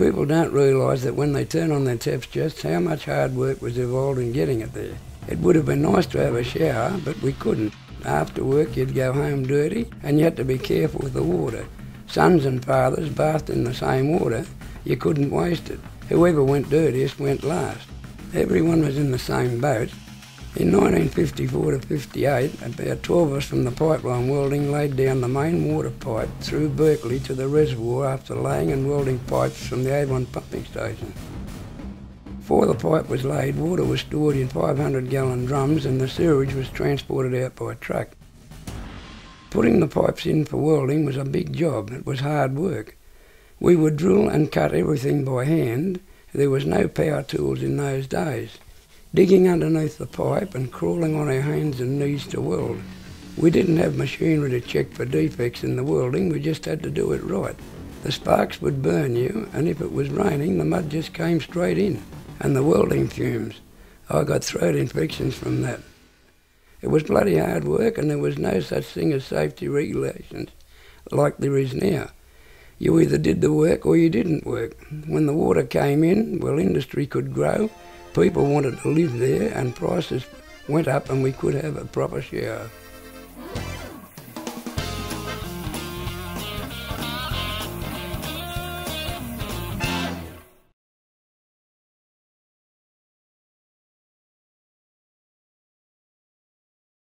People don't realise that when they turn on their taps just how much hard work was involved in getting it there. It would have been nice to have a shower, but we couldn't. After work you'd go home dirty and you had to be careful with the water. Sons and fathers bathed in the same water. You couldn't waste it. Whoever went dirtiest went last. Everyone was in the same boat. In 1954 to 58, about 12 of us from the pipeline welding laid down the main water pipe through Berkeley to the reservoir after laying and welding pipes from the Avon pumping station. Before the pipe was laid, water was stored in 500-gallon drums and the sewerage was transported out by truck. Putting the pipes in for welding was a big job. It was hard work. We would drill and cut everything by hand. There was no power tools in those days. Digging underneath the pipe and crawling on our hands and knees to weld. We didn't have machinery to check for defects in the welding, we just had to do it right. The sparks would burn you, and if it was raining, the mud just came straight in. And the welding fumes. I got throat infections from that. It was bloody hard work, and there was no such thing as safety regulations like there is now. You either did the work or you didn't work. When the water came in, well, industry could grow. People wanted to live there and prices went up and we could have a proper shower.